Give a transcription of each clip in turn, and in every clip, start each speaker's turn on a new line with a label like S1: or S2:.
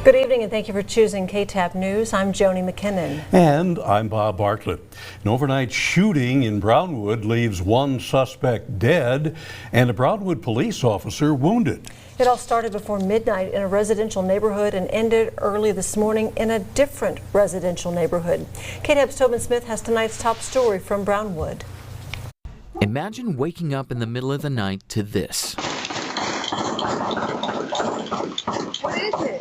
S1: Good evening and thank you for choosing KTAB News. I'm Joni McKinnon.
S2: And I'm Bob Bartlett. An overnight shooting in Brownwood leaves one suspect dead and a Brownwood police officer wounded.
S1: It all started before midnight in a residential neighborhood and ended early this morning in a different residential neighborhood. KTAB's Tobin Smith has tonight's top story from Brownwood.
S3: Imagine waking up in the middle of the night to this.
S4: What is it?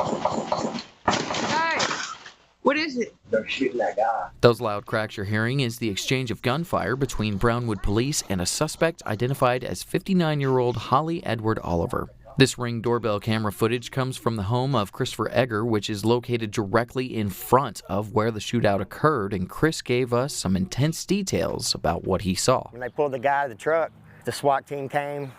S4: Guys, what is it?
S5: They're shooting that guy.
S3: Those loud cracks you're hearing is the exchange of gunfire between Brownwood police and a suspect identified as 59-year-old Holly Edward Oliver. This Ring doorbell camera footage comes from the home of Christopher Egger, which is located directly in front of where the shootout occurred, and Chris gave us some intense details about what he saw.
S5: When they pulled the guy out of the truck, the SWAT team came.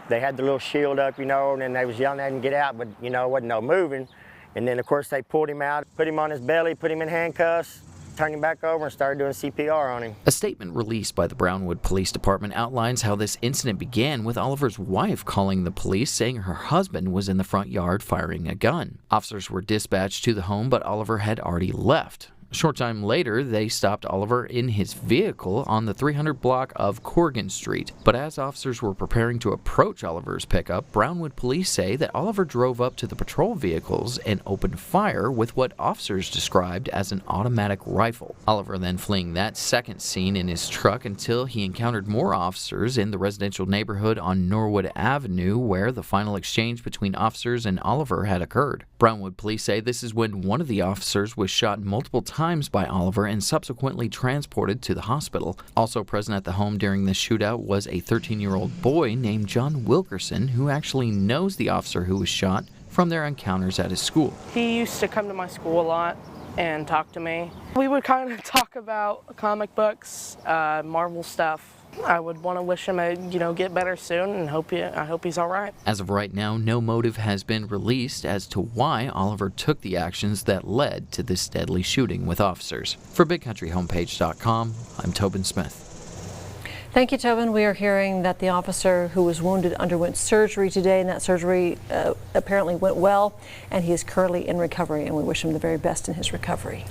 S5: They had the little shield up, and then they was yelling at him to get out, but, wasn't no moving. And then, of course, they pulled him out, put him on his belly, put him in handcuffs, turned him back over, and started doing CPR on him.
S3: A statement released by the Brownwood Police Department outlines how this incident began with Oliver's wife calling the police, saying her husband was in the front yard firing a gun. Officers were dispatched to the home, but Oliver had already left. A short time later, they stopped Oliver in his vehicle on the 300 block of Corrigan Street. But as officers were preparing to approach Oliver's pickup, Brownwood police say that Oliver drove up to the patrol vehicles and opened fire with what officers described as an automatic rifle. Oliver then fleeing that second scene in his truck until he encountered more officers in the residential neighborhood on Norwood Avenue, where the final exchange between officers and Oliver had occurred. Brownwood police say this is when one of the officers was shot multiple times by Oliver and subsequently transported to the hospital. Also present at the home during the shootout was a 13-year-old boy named John Wilkerson, who actually knows the officer who was shot from their encounters at his school.
S6: He used to come to my school a lot and talk to me. We would kind of talk about comic books, Marvel stuff. I would want to wish him get better soon, and I hope he's all right.
S3: As of right now, no motive has been released as to why Oliver took the actions that led to this deadly shooting with officers. For BigCountryHomepage.com, I'm Tobin Smith.
S1: Thank you, Tobin. We are hearing that the officer who was wounded underwent surgery today, and that surgery apparently went well, and he is currently in recovery, and we wish him the very best in his recovery.